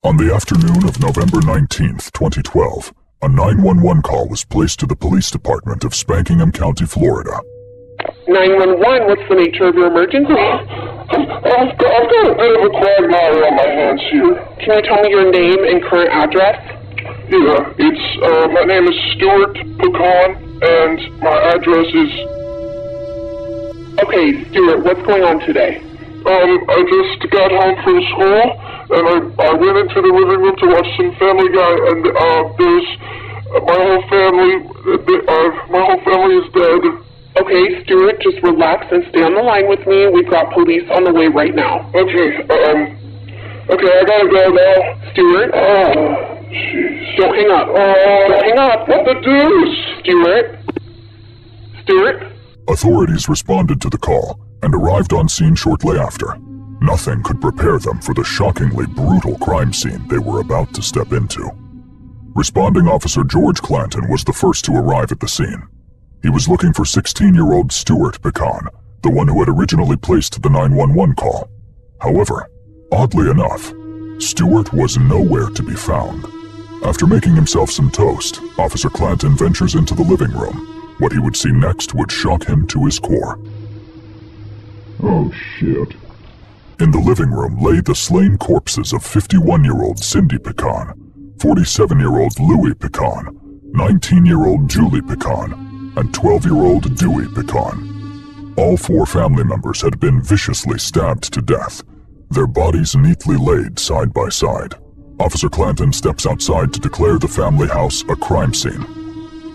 On the afternoon of November 19th, 2012, a 911 call was placed to the police department of Spankingham County, Florida. 911, what's the nature of your emergency? I've got a bit of a quagmire on my hands here. Can you tell me your name and current address? Yeah, my name is Stuart Pecan, and my address is... Okay, Stuart, what's going on today? I just got home from school, and I went into the living room to watch some Family Guy, and there's my whole family is dead. Okay, Stuart, just relax and stay on the line with me. We've got police on the way right now. Okay, I gotta go now. Stuart? Oh, jeez. Don't hang up. Don't hang up. What the deuce? Stuart? Authorities responded to the call and arrived on scene shortly after. Nothing could prepare them for the shockingly brutal crime scene they were about to step into. Responding Officer George Clanton was the first to arrive at the scene. He was looking for 16-year-old Stuart Pecan, the one who had originally placed the 911 call. However, oddly enough, Stuart was nowhere to be found. After making himself some toast, Officer Clanton ventures into the living room. What he would see next would shock him to his core. Oh, shit. In the living room lay the slain corpses of 51-year-old Cindy Pecan, 47-year-old Louis Pecan, 19-year-old Julie Pecan, and 12-year-old Dewey Pecan. All four family members had been viciously stabbed to death, their bodies neatly laid side by side. Officer Clanton steps outside to declare the family house a crime scene.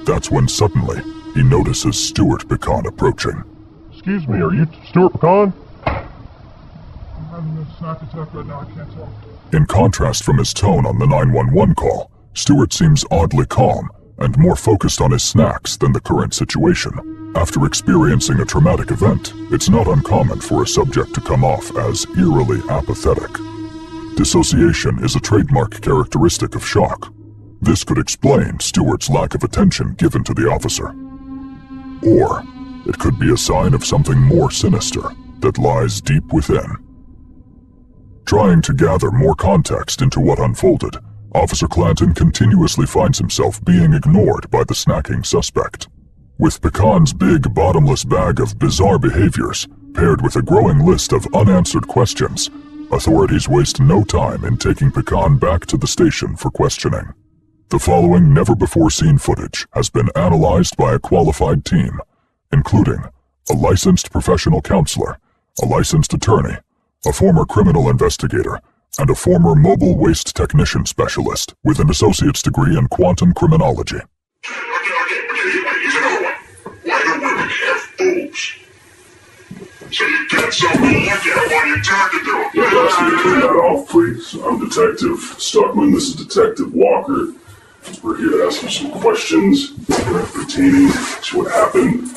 That's when suddenly he notices Stuart Pecan approaching. Excuse me, are you Stuart Pecan? I'm having a snack attack right now, I can't talk. In contrast from his tone on the 911 call, Stuart seems oddly calm and more focused on his snacks than the current situation. After experiencing a traumatic event, it's not uncommon for a subject to come off as eerily apathetic. Dissociation is a trademark characteristic of shock. This could explain Stuart's lack of attention given to the officer. Or it could be a sign of something more sinister that lies deep within. Trying to gather more context into what unfolded, Officer Clanton continuously finds himself being ignored by the snacking suspect. With Pecan's big, bottomless bag of bizarre behaviors, paired with a growing list of unanswered questions, authorities waste no time in taking Pecan back to the station for questioning. The following never-before-seen footage has been analyzed by a qualified team, including a licensed professional counselor, a licensed attorney, a former criminal investigator, and a former mobile waste technician specialist with an associate's degree in quantum criminology. Here's another one. Why do women have boobs? So you get something to look at while you're talking to them. Yeah, ask me to turn that off, please. I'm Detective Stuckman, this is Detective Walker. We're here to ask you some questions pertaining to what happened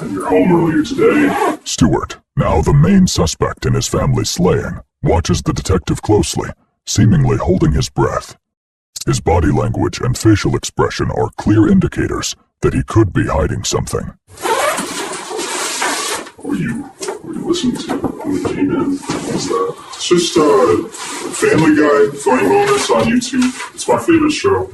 in your home earlier today. Stuart, now the main suspect in his family's slaying, watches the detective closely, seemingly holding his breath. His body language and facial expression are clear indicators that he could be hiding something. What were you listening to when we came in? What was that? It's just Family Guy, funny moments on YouTube. It's my favorite show.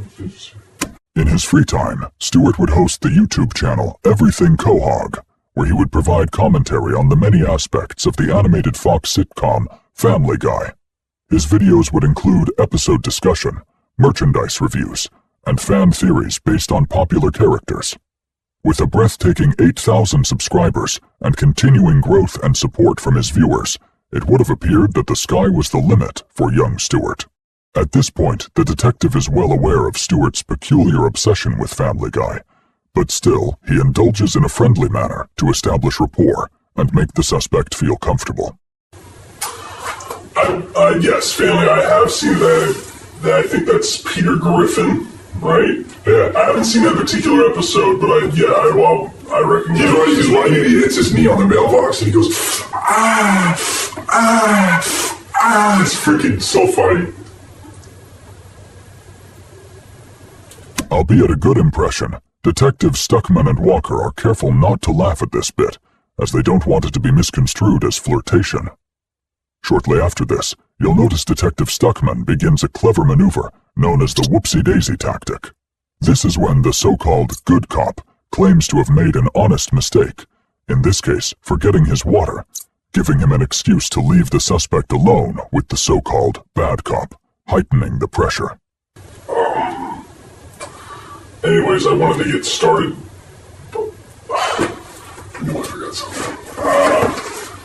In his free time, Stuart would host the YouTube channel Everything Quahog, where he would provide commentary on the many aspects of the animated Fox sitcom Family Guy. His videos would include episode discussion, merchandise reviews, and fan theories based on popular characters. With a breathtaking 8,000 subscribers and continuing growth and support from his viewers, it would have appeared that the sky was the limit for young Stuart. At this point, the detective is well aware of Stuart's peculiar obsession with Family Guy, but still, he indulges in a friendly manner to establish rapport and make the suspect feel comfortable. Yes, Family, I have seen that. I think that's Peter Griffin, right? Yeah, I haven't seen that particular episode, but I recognize. He's right, he hits his knee on the mailbox and he goes, it's freaking so funny. Albeit a good impression, Detectives Stuckman and Walker are careful not to laugh at this bit, as they don't want it to be misconstrued as flirtation. Shortly after this, you'll notice Detective Stuckman begins a clever maneuver known as the whoopsie-daisy tactic. This is when the so-called good cop claims to have made an honest mistake, in this case forgetting his water, giving him an excuse to leave the suspect alone with the so-called bad cop, heightening the pressure. Anyways, I wanted to get started. I knew I forgot something.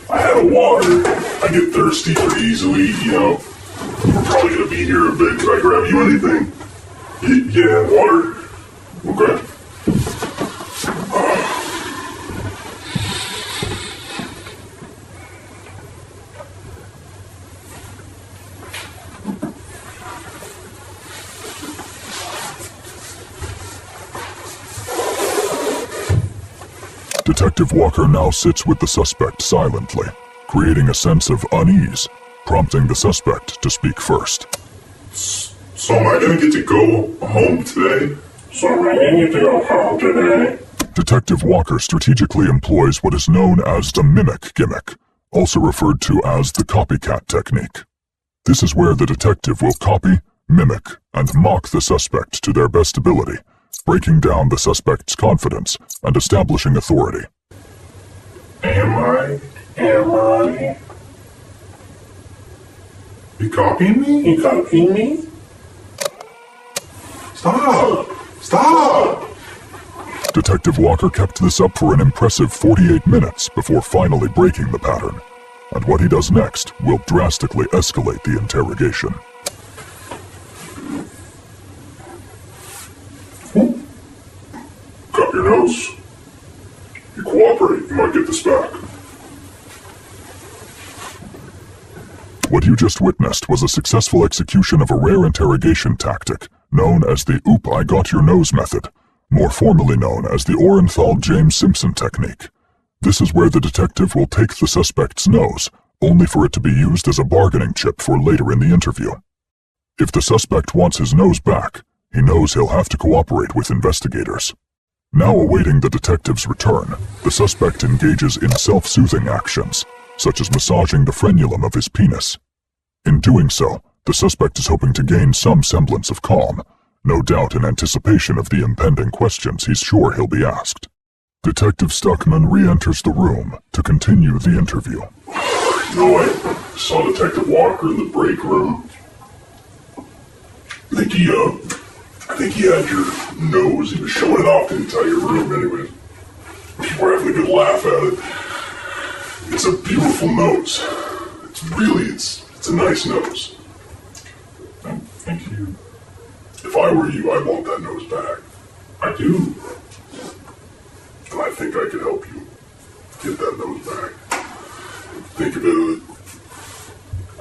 I had a water. I get thirsty pretty easily, you know. We're probably gonna be here a bit. Can I grab you anything? Yeah, water. Okay. Detective Walker now sits with the suspect silently, creating a sense of unease, prompting the suspect to speak first. So am I gonna get to go home today? Detective Walker strategically employs what is known as the mimic gimmick, also referred to as the copycat technique. This is where the detective will copy, mimic, and mock the suspect to their best ability, breaking down the suspect's confidence and establishing authority. Am I? You copying me? Stop! Detective Walker kept this up for an impressive 48 minutes before finally breaking the pattern, and what he does next will drastically escalate the interrogation. Cup your nose. You cooperate, you might get this back. What you just witnessed was a successful execution of a rare interrogation tactic known as the Oop I Got Your Nose method, more formally known as the Orenthal James Simpson technique. This is where the detective will take the suspect's nose, only for it to be used as a bargaining chip for later in the interview. If the suspect wants his nose back, he knows he'll have to cooperate with investigators. Now awaiting the detective's return, the suspect engages in self-soothing actions, such as massaging the frenulum of his penis. In doing so, the suspect is hoping to gain some semblance of calm, no doubt in anticipation of the impending questions he's sure he'll be asked. Detective Stuckman re-enters the room to continue the interview. You know, I saw Detective Walker in the break room. I think he had your nose. He was showing it off to inside your room anyway. People were having a good laugh at it. It's a beautiful nose. It's a nice nose. Thank you. If I were you, I'd want that nose back. I do. And I think I could help you get that nose back. Think of it,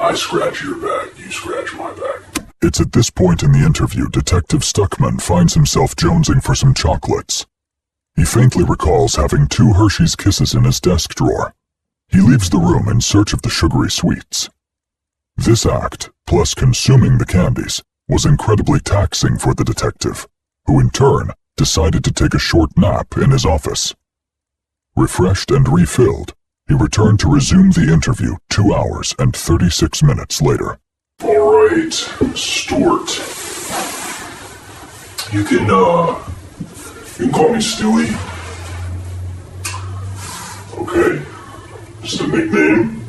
I scratch your back, you scratch my back. It's at this point in the interview Detective Stuckman finds himself jonesing for some chocolates. He faintly recalls having 2 Hershey's Kisses in his desk drawer. He leaves the room in search of the sugary sweets. This act, plus consuming the candies, was incredibly taxing for the detective, who in turn decided to take a short nap in his office. Refreshed and refilled, he returned to resume the interview 2 hours and 36 minutes later. All right, Stuart. You can call me Stewie. Okay, just a nickname.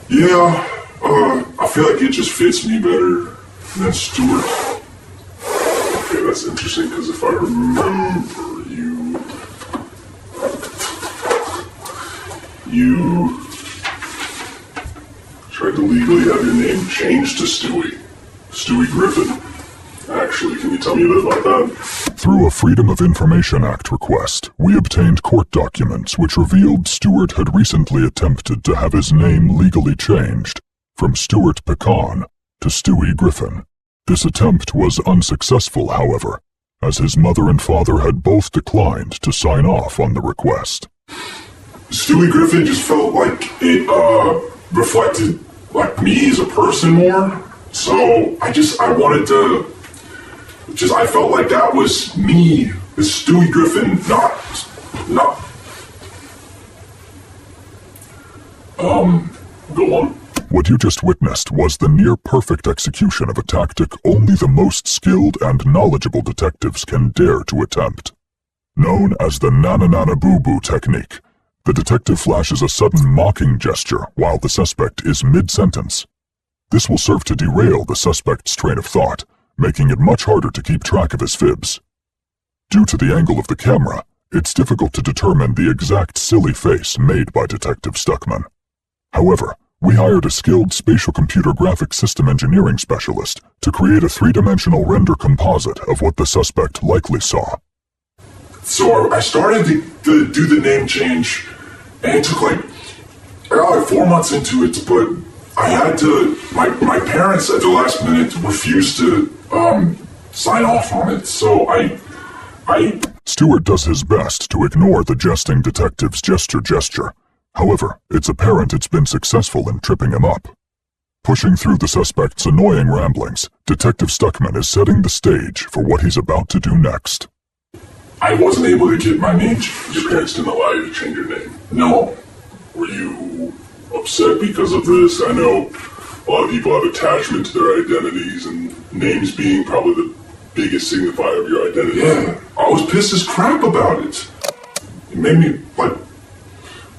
Yeah, I feel like it just fits me better than Stuart. Okay, that's interesting, because if I remember you tried to legally have your name changed to Stewie. Stewie Griffin. Actually, can you tell me a bit about that? Through a Freedom of Information Act request, we obtained court documents which revealed Stewart had recently attempted to have his name legally changed from Stuart Pecan to Stewie Griffin. This attempt was unsuccessful, however, as his mother and father had both declined to sign off on the request. Stewie Griffin just felt like it reflected like me as a person more. So I felt like that was me, as Stewie Griffin, not. Go on. What you just witnessed was the near-perfect execution of a tactic only the most skilled and knowledgeable detectives can dare to attempt. Known as the na-na-na-na-boo-boo technique, the detective flashes a sudden mocking gesture while the suspect is mid-sentence. This will serve to derail the suspect's train of thought, making it much harder to keep track of his fibs. Due to the angle of the camera, it's difficult to determine the exact silly face made by Detective Stuckman. However, we hired a skilled spatial computer graphics system engineering specialist to create a three-dimensional render composite of what the suspect likely saw. So I started to do the name change, and it took I got 4 months into it, but I had to, my parents at the last minute refused to sign off on it, so I Stewart does his best to ignore the jesting detective's gesture. However, it's apparent it's been successful in tripping him up. Pushing through the suspect's annoying ramblings, Detective Stuckman is setting the stage for what he's about to do next. I wasn't able to get my name changed. Your parents didn't allow you to change your name? No. Were you upset because of this? I know a lot of people have attachment to their identities, and names being probably the biggest signifier of your identity. Yeah, I was pissed as crap about it. It made me,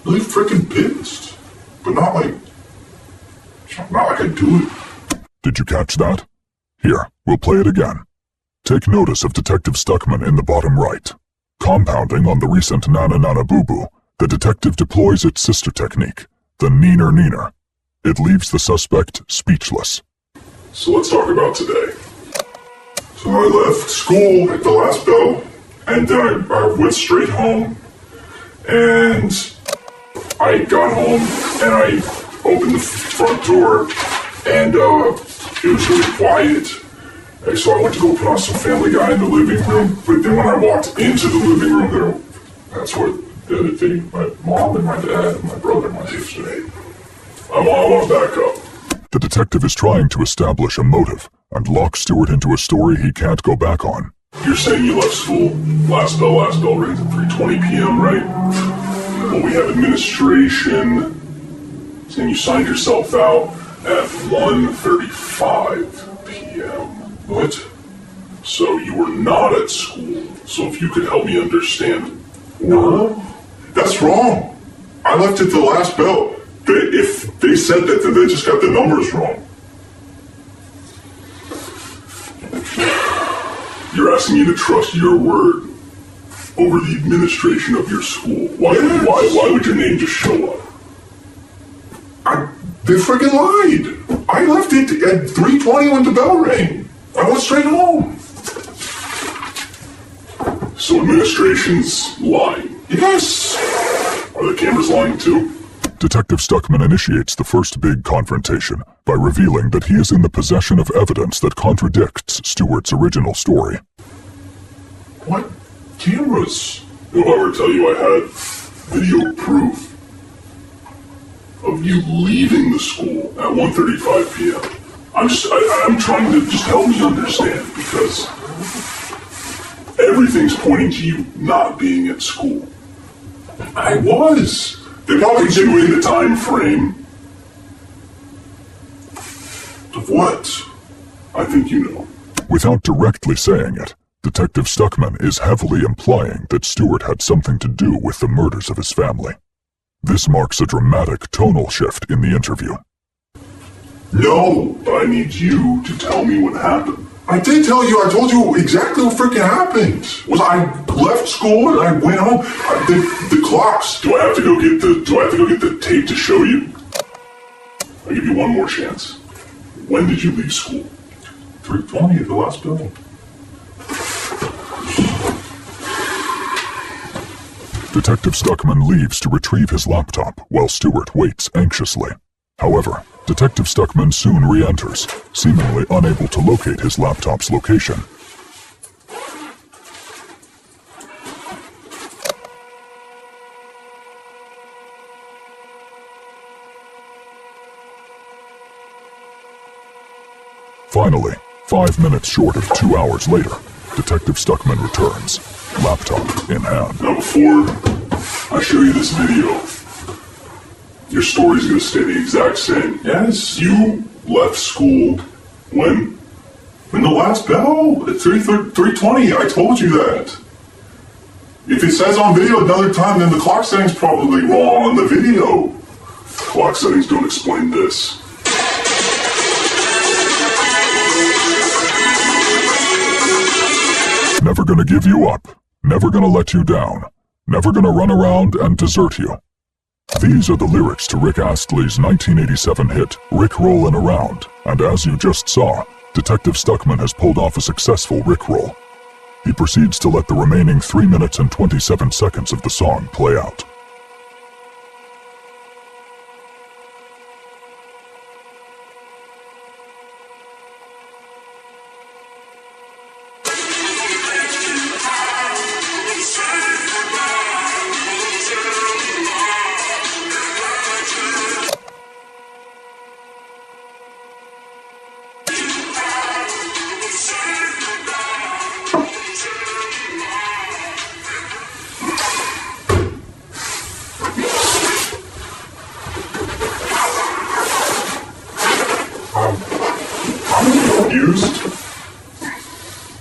really freaking pissed. But not like I do it. Did you catch that? Here, we'll play it again. Take notice of Detective Stuckman in the bottom right. Compounding on the recent na-na-na-na-boo-boo, the detective deploys its sister technique, the neener-neener. It leaves the suspect speechless. So let's talk about today. So I left school at the last bell, and then I went straight home, and I got home, and I opened the front door, and it was really quiet. And so I went to go put on some Family Guy in the living room, but then when I walked into the living room, that's where my mom and my dad and my brother and my sister ate. I want to back up. The detective is trying to establish a motive and lock Stewart into a story he can't go back on. You're saying you left school, last bell rings at 3:20 p.m., right? Well, we have administration saying you signed yourself out at 1:35 p.m. What? So you were not at school. So if you could help me understand. No, that's wrong. I left at the last bell. If they said that, then they just got the numbers wrong. You're asking me to trust your word over the administration of your school. Why would your name just show up? They freaking lied. I left it at 3:20 when the bell rang. I went straight home. So administration's lying? Yes. Are the cameras lying too? Detective Stuckman initiates the first big confrontation by revealing that he is in the possession of evidence that contradicts Stewart's original story. What cameras? If I were to tell you I had video proof of you leaving the school at 1:35 p.m. I'm trying to just help me understand, because everything's pointing to you not being at school. I was. They probably did within the time frame of what? I think you know. Without directly saying it, Detective Stuckman is heavily implying that Stewart had something to do with the murders of his family. This marks a dramatic tonal shift in the interview. No, but I need you to tell me what happened. I did tell you. I told you exactly what freaking happened. I left school and I went home. The clocks. Do I have to go get the tape to show you? I'll give you one more chance. When did you leave school? 3:20 at the last bell. Detective Stuckman leaves to retrieve his laptop while Stewart waits anxiously. However, Detective Stuckman soon re-enters, seemingly unable to locate his laptop's location. Finally, 5 minutes short of 2 hours later, Detective Stuckman returns, laptop in hand. Now before I show you this video, Your story's gonna stay the exact same. Yes. You left school when? In the last bell, at 3:20, I told you that. If it says on video another time, then the clock setting's probably wrong on the video. Clock settings don't explain this. Never gonna give you up. Never gonna let you down. Never gonna run around and desert you. These are the lyrics to Rick Astley's 1987 hit, Rick Rollin' Around, and as you just saw, Detective Stuckman has pulled off a successful Rickroll. He proceeds to let the remaining 3 minutes and 27 seconds of the song play out.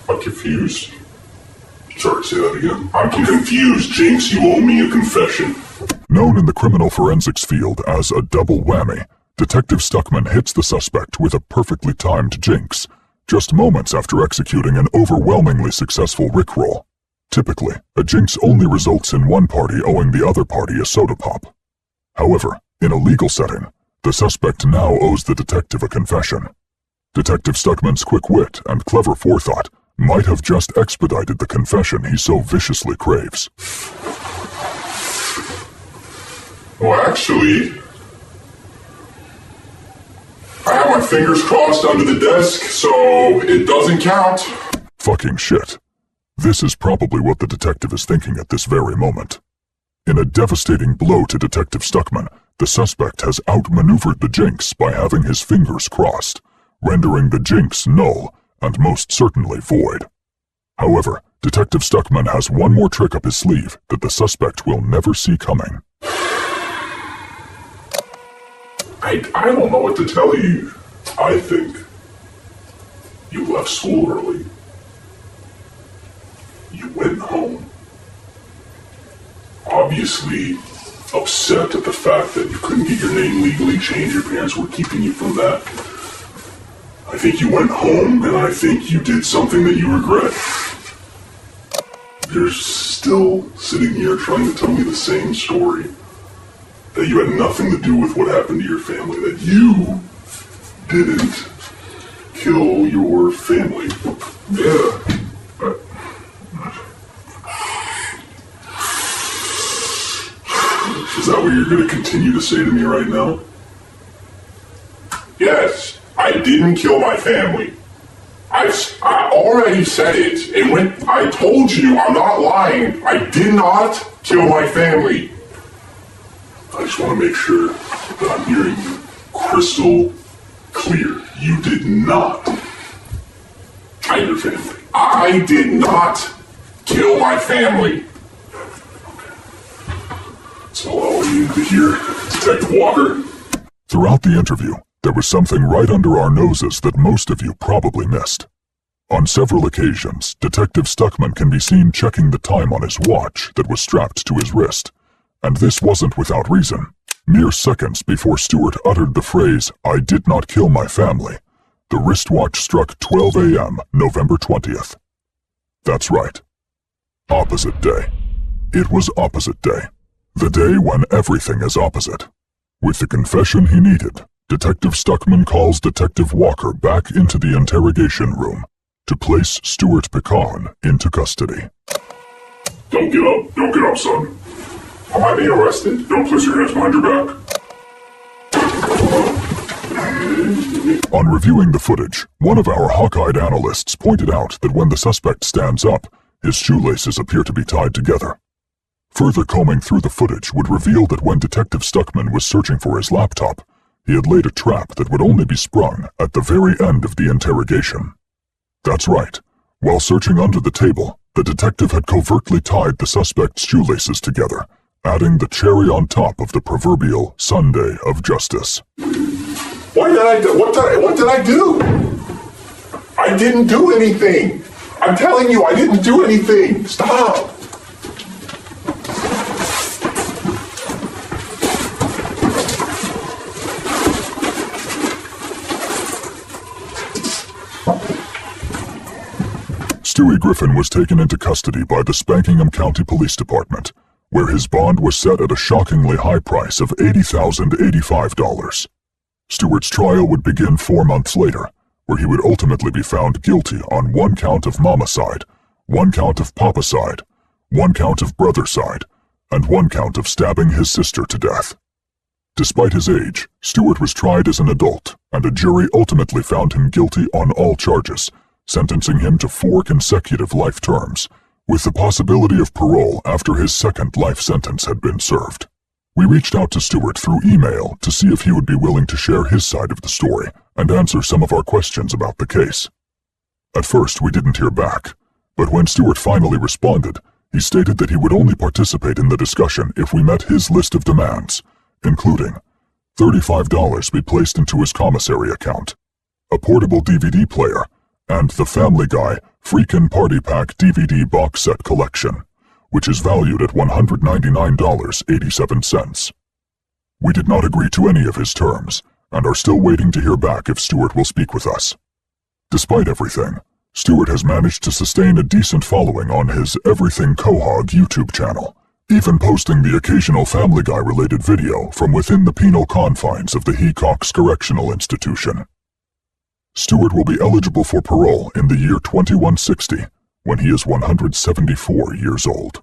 I'm confused. Sorry, say that again. I'm confused, Jinx. You owe me a confession. Known in the criminal forensics field as a double whammy, Detective Stuckman hits the suspect with a perfectly timed jinx, just moments after executing an overwhelmingly successful Rickroll. Typically, a jinx only results in one party owing the other party a soda pop. However, in a legal setting, the suspect now owes the detective a confession. Detective Stuckman's quick wit and clever forethought might have just expedited the confession he so viciously craves. Well, actually, I have my fingers crossed under the desk, so it doesn't count. Fucking shit. This is probably what the detective is thinking at this very moment. In a devastating blow to Detective Stuckman, the suspect has outmaneuvered the jinx by having his fingers crossed, rendering the jinx null and most certainly void. However, Detective Stuckman has one more trick up his sleeve that the suspect will never see coming. I don't know what to tell you. I think you left school early. You went home. Obviously upset at the fact that you couldn't get your name legally changed. Your parents were keeping you from that. I think you went home, and I think you did something that you regret. You're still sitting here trying to tell me the same story. That you had nothing to do with what happened to your family. That you didn't kill your family. Yeah. Is that what you're going to continue to say to me right now? Yes, I didn't kill my family. I already said it. I told you, I'm not lying. I did not kill my family. I just want to make sure that I'm hearing you crystal clear. You did not kill your family. I did not kill my family. That's all I needed to hear, Detective Walker. Throughout the interview, there was something right under our noses that most of you probably missed. On several occasions, Detective Stuckman can be seen checking the time on his watch that was strapped to his wrist. And this wasn't without reason. Mere seconds before Stewart uttered the phrase, "I did not kill my family," the wristwatch struck 12 a.m., November 20th. That's right. Opposite day. It was opposite day. The day when everything is opposite. With the confession he needed, Detective Stuckman calls Detective Walker back into the interrogation room to place Stewart Pecan into custody. Don't get up, son. Am I being arrested? Don't place your hands behind your back. On reviewing the footage, one of our hawk-eyed analysts pointed out that when the suspect stands up, his shoelaces appear to be tied together. Further combing through the footage would reveal that when Detective Stuckman was searching for his laptop, he had laid a trap that would only be sprung at the very end of the interrogation. That's right. While searching under the table, the detective had covertly tied the suspect's shoelaces together, adding the cherry on top of the proverbial sundae of justice. What did I do? I didn't do anything. I'm telling you, I didn't do anything. Stop. Stewie Griffin was taken into custody by the Spankingham County Police Department, where his bond was set at a shockingly high price of $80,085. Stewart's trial would begin 4 months later, where he would ultimately be found guilty on 1 count of momicide, 1 count of papicide, 1 count of brothercide, and 1 count of stabbing his sister to death. Despite his age, Stewart was tried as an adult, and a jury ultimately found him guilty on all charges, sentencing him to 4 consecutive life terms, with the possibility of parole after his second life sentence had been served. We reached out to Stewart through email to see if he would be willing to share his side of the story and answer some of our questions about the case. At first, we didn't hear back, but when Stewart finally responded, he stated that he would only participate in the discussion if we met his list of demands, including $35 be placed into his commissary account, a portable DVD player, and the Family Guy Freakin' Party Pack DVD box set collection, which is valued at $199.87. We did not agree to any of his terms, and are still waiting to hear back if Stewart will speak with us. Despite everything, Stewart has managed to sustain a decent following on his Everything Quahog YouTube channel, even posting the occasional Family Guy-related video from within the penal confines of the Hecox Correctional Institution. Stewart will be eligible for parole in the year 2160, when he is 174 years old.